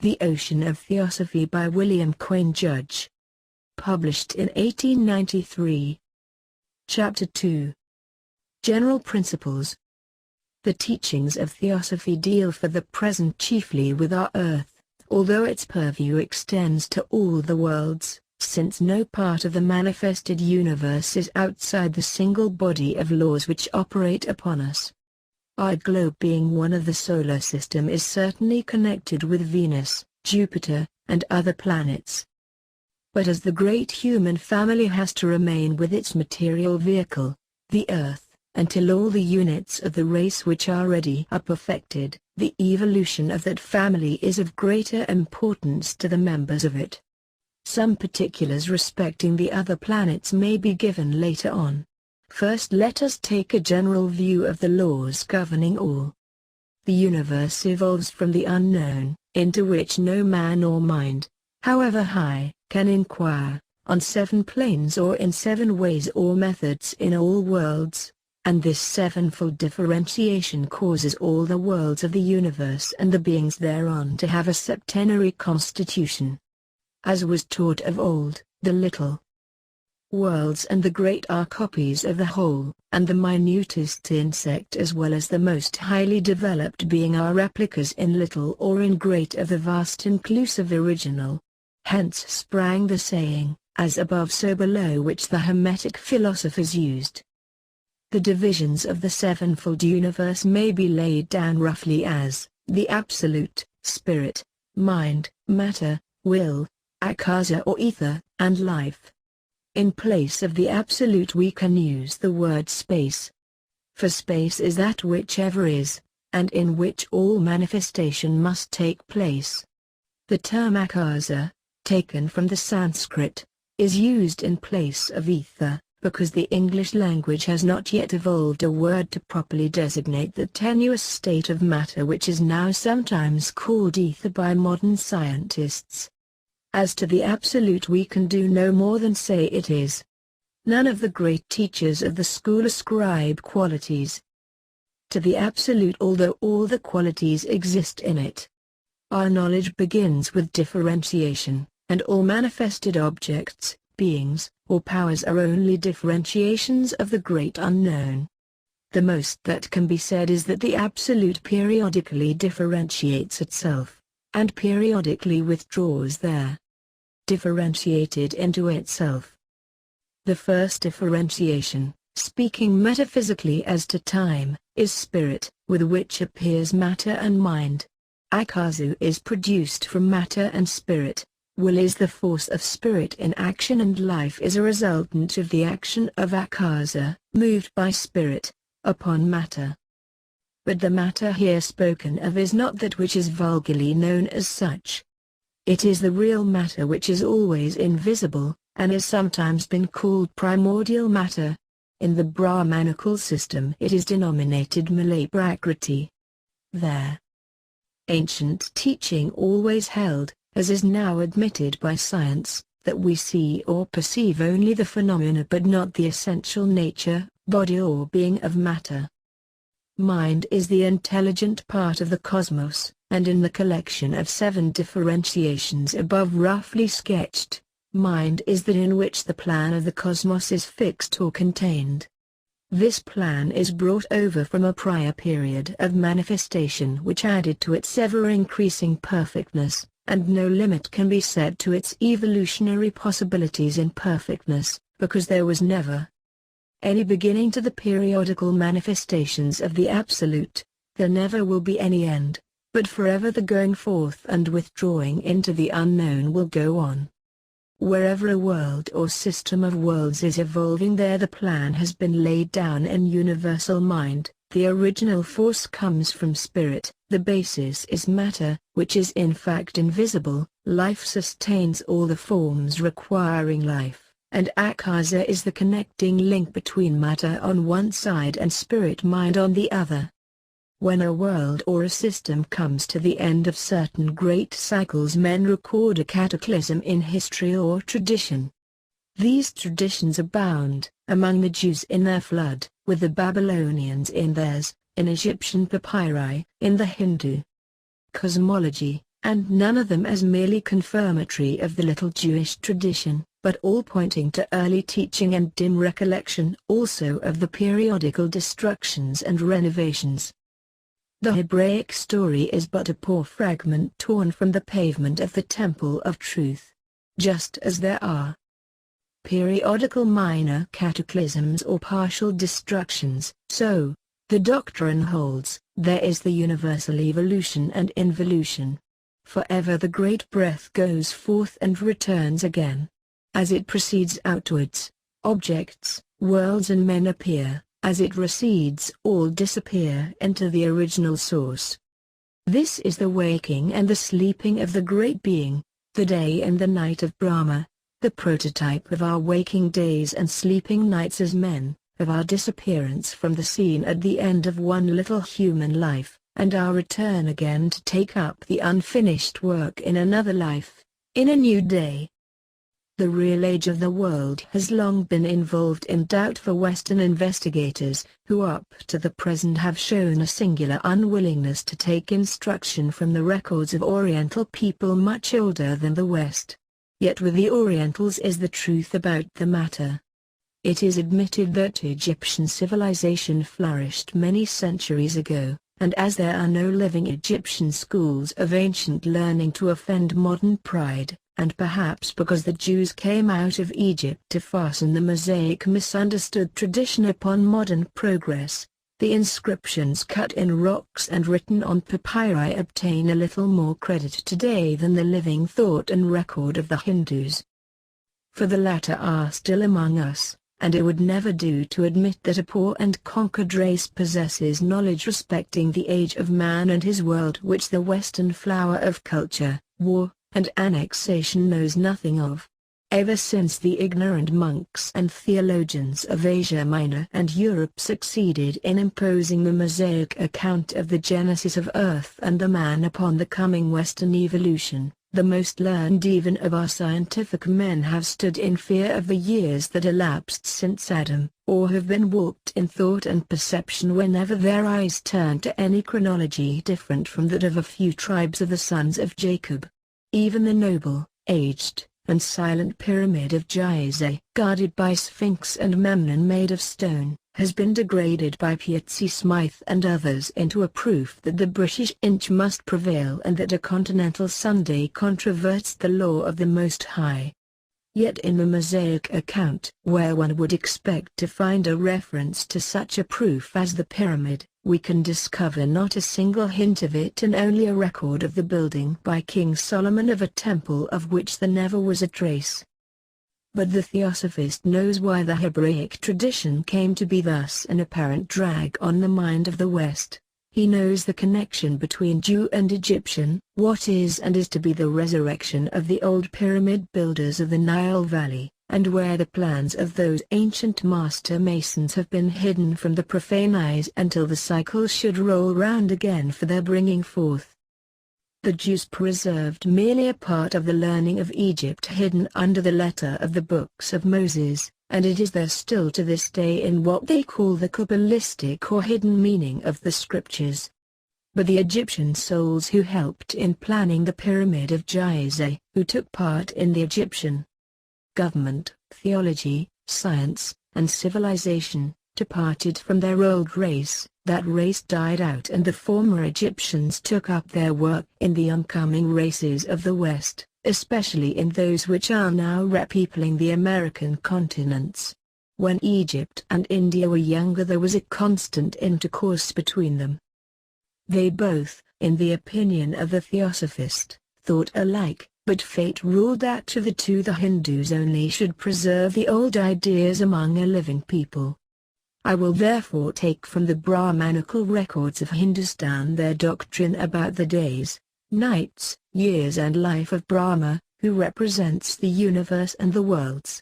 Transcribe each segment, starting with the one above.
The Ocean of Theosophy by William Quan Judge. Published in 1893. Chapter 2. General Principles. The teachings of Theosophy deal for the present chiefly with our Earth, although its purview extends to all the worlds, since no part of the manifested universe is outside the single body of laws which operate upon us. Our globe, being one of the solar system, is certainly connected with Venus, Jupiter, and other planets. But as the great human family has to remain with its material vehicle, the Earth, until all the units of the race which are ready are perfected, the evolution of that family is of greater importance to the members of it. Some particulars respecting the other planets may be given later on. First let us take a general view of the laws governing all. The universe evolves from the unknown, into which no man or mind, however high, can inquire, on 7 planes or in 7 ways or methods in all worlds, and this sevenfold differentiation causes all the worlds of the universe and the beings thereon to have a septenary constitution. As was taught of old, the little worlds and the great are copies of the whole, and the minutest insect as well as the most highly developed being are replicas in little or in great of the vast inclusive original. Hence sprang the saying, as above so below, which the Hermetic philosophers used. The divisions of the sevenfold universe may be laid down roughly as, the absolute, spirit, mind, matter, will, akasa or ether, and life. In place of the absolute we can use the word space. For space is that which ever is, and in which all manifestation must take place. The term akasa, taken from the Sanskrit, is used in place of ether, because the English language has not yet evolved a word to properly designate the tenuous state of matter which is now sometimes called ether by modern scientists. As to the absolute we can do no more than say it is. None of the great teachers of the school ascribe qualities to the absolute, although all the qualities exist in it. Our knowledge begins with differentiation, and all manifested objects, beings, or powers are only differentiations of the great unknown. The most that can be said is that the absolute periodically differentiates itself, and periodically withdraws there differentiated into itself. The first differentiation, speaking metaphysically as to time, is spirit, with which appears matter and mind. Akasu is produced from matter and spirit. Will is the force of spirit in action, and life is a resultant of the action of akasa, moved by spirit, upon matter. But the matter here spoken of is not that which is vulgarly known as such. It is the real matter which is always invisible, and has sometimes been called primordial matter. In the Brahmanical system it is denominated Malay Prakriti. Their ancient teaching always held, as is now admitted by science, that we see or perceive only the phenomena but not the essential nature, body or being of matter. Mind is the intelligent part of the cosmos, and in the collection of 7 differentiations above roughly sketched, mind is that in which the plan of the cosmos is fixed or contained. This plan is brought over from a prior period of manifestation which added to its ever-increasing perfectness, and no limit can be set to its evolutionary possibilities in perfectness, because there was never any beginning to the periodical manifestations of the Absolute. There never will be any end, but forever the going forth and withdrawing into the unknown will go on. Wherever a world or system of worlds is evolving, there the plan has been laid down in universal mind. The original force comes from spirit, the basis is matter, which is in fact invisible. Life sustains all the forms requiring life, and akasa is the connecting link between matter on one side and spirit mind on the other. When a world or a system comes to the end of certain great cycles, men record a cataclysm in history or tradition. These traditions abound, among the Jews in their flood, with the Babylonians in theirs, in Egyptian papyri, in the Hindu cosmology, and none of them as merely confirmatory of the little Jewish tradition, but all pointing to early teaching and dim recollection also of the periodical destructions and renovations. The Hebraic story is but a poor fragment torn from the pavement of the Temple of Truth. Just as there are periodical minor cataclysms or partial destructions, so, the doctrine holds, there is the universal evolution and involution. Forever the great breath goes forth and returns again. As it proceeds outwards, objects, worlds and men appear; as it recedes all disappear into the original source. This is the waking and the sleeping of the great being, the day and the night of Brahma, the prototype of our waking days and sleeping nights as men, of our disappearance from the scene at the end of one little human life, and our return again to take up the unfinished work in another life, in a new day. The real age of the world has long been involved in doubt for Western investigators, who up to the present have shown a singular unwillingness to take instruction from the records of Oriental people much older than the West. Yet with the Orientals is the truth about the matter. It is admitted that Egyptian civilization flourished many centuries ago, and as there are no living Egyptian schools of ancient learning to offend modern pride, and perhaps because the Jews came out of Egypt to fasten the Mosaic misunderstood tradition upon modern progress, the inscriptions cut in rocks and written on papyri obtain a little more credit today than the living thought and record of the Hindus. For the latter are still among us, and it would never do to admit that a poor and conquered race possesses knowledge respecting the age of man and his world which the Western flower of culture, war, and annexation knows nothing of. Ever since the ignorant monks and theologians of Asia Minor and Europe succeeded in imposing the Mosaic account of the genesis of earth and the man upon the coming Western evolution, the most learned even of our scientific men have stood in fear of the years that elapsed since Adam, or have been warped in thought and perception whenever their eyes turn to any chronology different from that of a few tribes of the sons of Jacob. Even the noble, aged, and silent pyramid of Gizeh, guarded by Sphinx and Memnon made of stone, has been degraded by Piazzi Smythe and others into a proof that the British inch must prevail and that a continental Sunday controverts the law of the Most High. Yet in the Mosaic account, where one would expect to find a reference to such a proof as the pyramid, we can discover not a single hint of it and only a record of the building by King Solomon of a temple of which there never was a trace. But the Theosophist knows why the Hebraic tradition came to be thus an apparent drag on the mind of the West. He knows the connection between Jew and Egyptian, what is and is to be the resurrection of the old pyramid builders of the Nile Valley, and where the plans of those ancient master masons have been hidden from the profane eyes until the cycle should roll round again for their bringing forth. The Jews preserved merely a part of the learning of Egypt hidden under the letter of the books of Moses, and it is there still to this day in what they call the Kabbalistic or hidden meaning of the scriptures. But the Egyptian souls who helped in planning the pyramid of Gizeh, who took part in the Egyptian government, theology, science, and civilization, departed from their old race. That race died out and the former Egyptians took up their work in the oncoming races of the West, especially in those which are now repeopling the American continents. When Egypt and India were younger there was a constant intercourse between them. They both, in the opinion of the Theosophist, thought alike, but fate ruled that to the two the Hindus only should preserve the old ideas among a living people. I will therefore take from the Brahmanical records of Hindustan their doctrine about the days, nights, years and life of Brahma, who represents the universe and the worlds.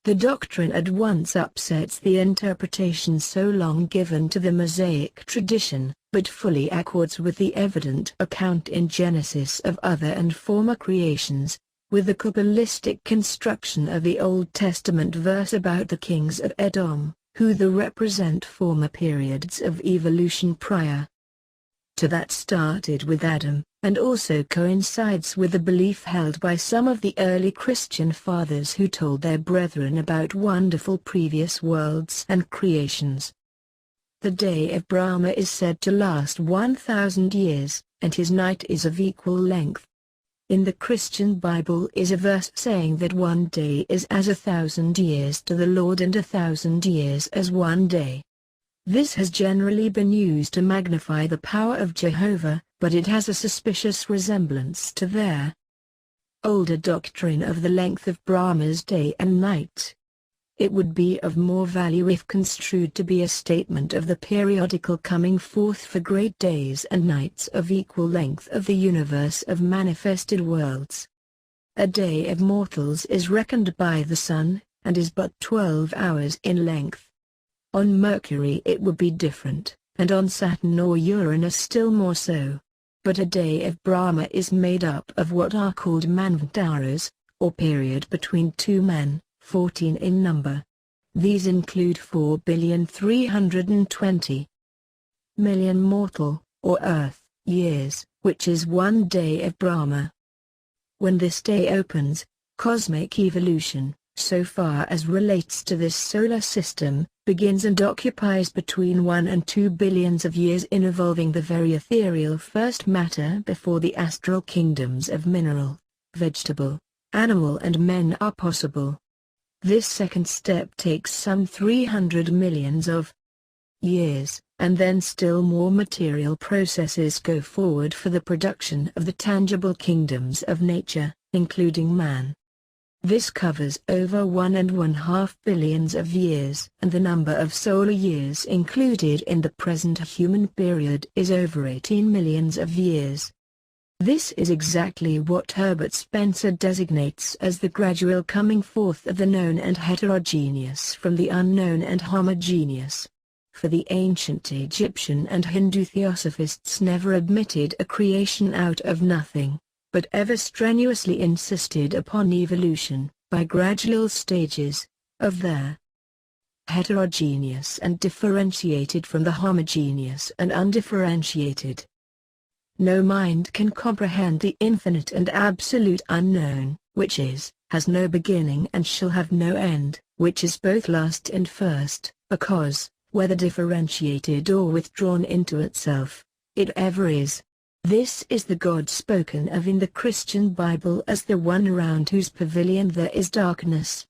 The doctrine at once upsets the interpretation so long given to the Mosaic tradition, but fully accords with the evident account in Genesis of other and former creations, with the Kabbalistic construction of the Old Testament verse about the kings of Edom, who represent former periods of evolution prior to that started with Adam, and also coincides with the belief held by some of the early Christian fathers who told their brethren about wonderful previous worlds and creations. The day of Brahma is said to last 1,000 years, and his night is of equal length. In the Christian Bible is a verse saying that one day is as 1,000 years to the Lord and 1,000 years as one day. This has generally been used to magnify the power of Jehovah, but it has a suspicious resemblance to their older doctrine of the length of Brahma's day and night. It would be of more value if construed to be a statement of the periodical coming forth for great days and nights of equal length of the universe of manifested worlds. A day of mortals is reckoned by the sun, and is but 12 hours in length. On Mercury it would be different, and on Saturn or Uranus still more so. But a day of Brahma is made up of what are called manvantaras, or period between two men, 14 in number. These include 4,320,000,000 mortal, or Earth, years, which is one day of Brahma. When this day opens, cosmic evolution, so far as relates to this solar system, begins and occupies between 1 and 2 billions of years in evolving the very ethereal first matter before the astral kingdoms of mineral, vegetable, animal and men are possible. This second step takes some 300 millions of years, and then still more material processes go forward for the production of the tangible kingdoms of nature, including man. This covers over 1.5 billions of years, and the number of solar years included in the present human period is over 18 millions of years. This is exactly what Herbert Spencer designates as the gradual coming forth of the known and heterogeneous from the unknown and homogeneous. For the ancient Egyptian and Hindu theosophists never admitted a creation out of nothing, but ever strenuously insisted upon evolution, by gradual stages, of their heterogeneous and differentiated from the homogeneous and undifferentiated. No mind can comprehend the infinite and absolute unknown, which is, has no beginning and shall have no end, which is both last and first, because, whether differentiated or withdrawn into itself, it ever is. This is the God spoken of in the Christian Bible as the one around whose pavilion there is darkness.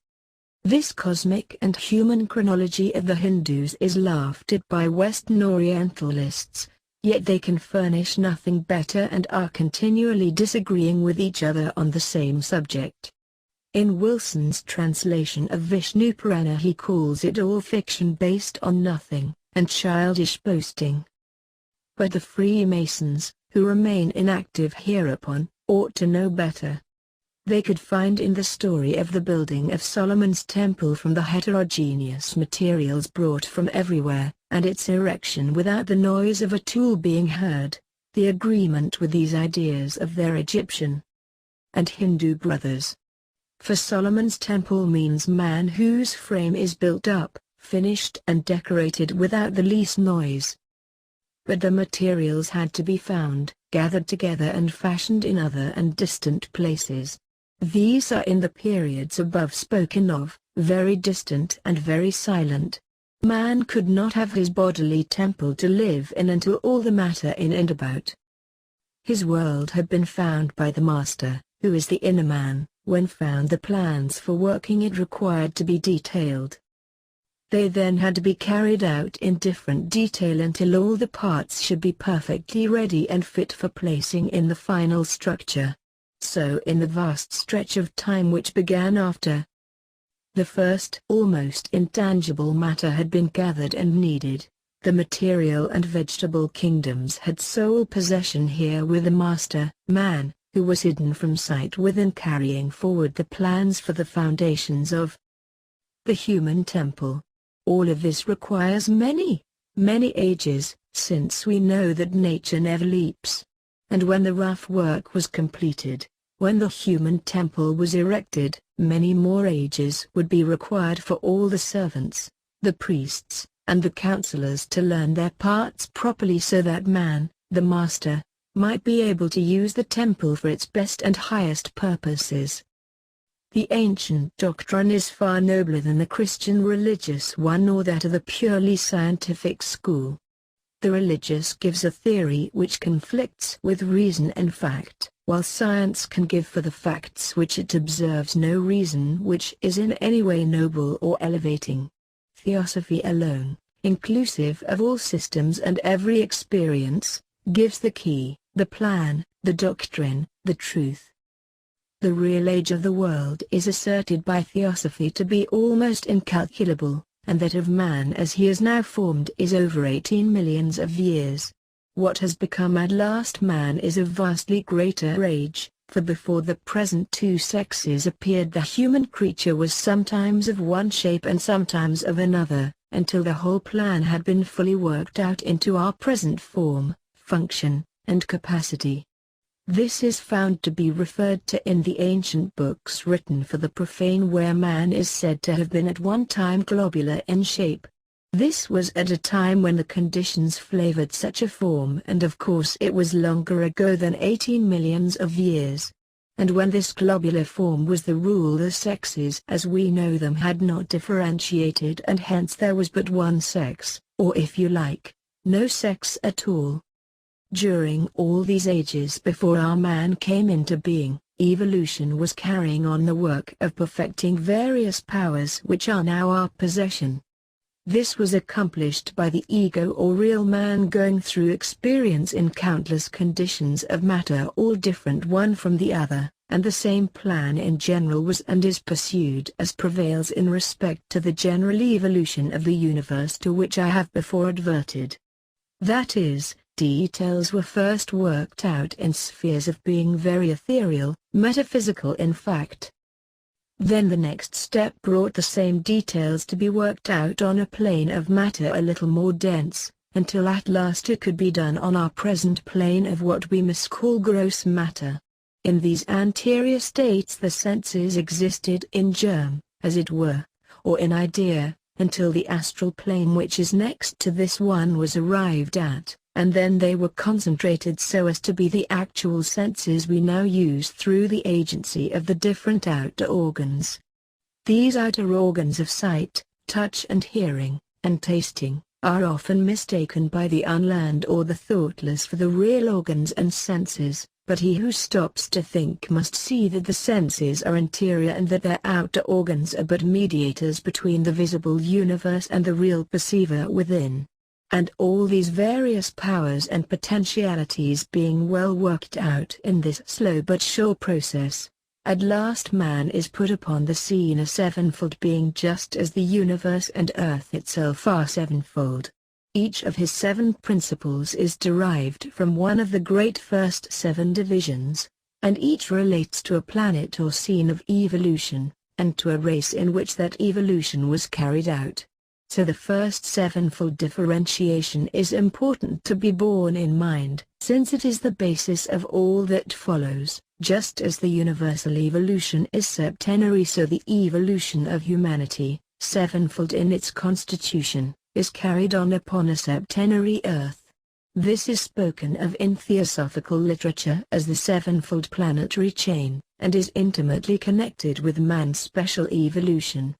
This cosmic and human chronology of the Hindus is laughed at by Western Orientalists, yet they can furnish nothing better and are continually disagreeing with each other on the same subject. In Wilson's translation of Vishnu Purana he calls it all fiction based on nothing, and childish boasting. But the Freemasons, who remain inactive hereupon, ought to know better. They could find in the story of the building of Solomon's temple from the heterogeneous materials brought from everywhere, and its erection without the noise of a tool being heard, the agreement with these ideas of their Egyptian and Hindu brothers. For Solomon's temple means man whose frame is built up, finished and decorated without the least noise. But the materials had to be found, gathered together and fashioned in other and distant places. These are in the periods above spoken of, very distant and very silent. Man could not have his bodily temple to live in until all the matter in and about his world had been found by the Master, who is the inner man. When found, the plans for working it required to be detailed. They then had to be carried out in different detail until all the parts should be perfectly ready and fit for placing in the final structure. So in the vast stretch of time which began after the first almost intangible matter had been gathered and kneaded, the material and vegetable kingdoms had sole possession here with the Master, man, who was hidden from sight within carrying forward the plans for the foundations of the human temple. All of this requires many, many ages, since we know that nature never leaps. And when the rough work was completed, when the human temple was erected, many more ages would be required for all the servants, the priests, and the counselors to learn their parts properly so that man, the Master, might be able to use the temple for its best and highest purposes. The ancient doctrine is far nobler than the Christian religious one or that of the purely scientific school. The religious gives a theory which conflicts with reason and fact, while science can give for the facts which it observes no reason which is in any way noble or elevating. Theosophy alone, inclusive of all systems and every experience, gives the key, the plan, the doctrine, the truth. The real age of the world is asserted by Theosophy to be almost incalculable, and that of man as he is now formed is over 18 millions of years. What has become at last man is of vastly greater age, for before the present two sexes appeared the human creature was sometimes of one shape and sometimes of another, until the whole plan had been fully worked out into our present form, function, and capacity. This is found to be referred to in the ancient books written for the profane, where man is said to have been at one time globular in shape. This was at a time when the conditions flavored such a form, and of course it was longer ago than 18 millions of years. And when this globular form was the rule, the sexes as we know them had not differentiated, and hence there was but one sex, or if you like, no sex at all. During all these ages before our man came into being, evolution was carrying on the work of perfecting various powers which are now our possession. This was accomplished by the ego or real man going through experience in countless conditions of matter, all different one from the other, and the same plan in general was and is pursued as prevails in respect to the general evolution of the universe, to which I have before adverted. That is, details were first worked out in spheres of being very ethereal, metaphysical in fact. Then the next step brought the same details to be worked out on a plane of matter a little more dense, until at last it could be done on our present plane of what we must call gross matter. In these anterior states the senses existed in germ, as it were, or in idea, until the astral plane which is next to this one was arrived at, and then they were concentrated so as to be the actual senses we now use through the agency of the different outer organs. These outer organs of sight, touch and hearing, and tasting, are often mistaken by the unlearned or the thoughtless for the real organs and senses, but he who stops to think must see that the senses are interior and that their outer organs are but mediators between the visible universe and the real perceiver within. And all these various powers and potentialities being well worked out in this slow but sure process, at last man is put upon the scene a sevenfold being, just as the universe and earth itself are sevenfold. Each of his 7 principles is derived from one of the great first 7 divisions, and each relates to a planet or scene of evolution, and to a race in which that evolution was carried out. So the first sevenfold differentiation is important to be borne in mind, since it is the basis of all that follows. Just as the universal evolution is septenary, so the evolution of humanity, sevenfold in its constitution, is carried on upon a septenary earth. This is spoken of in theosophical literature as the sevenfold planetary chain, and is intimately connected with man's special evolution,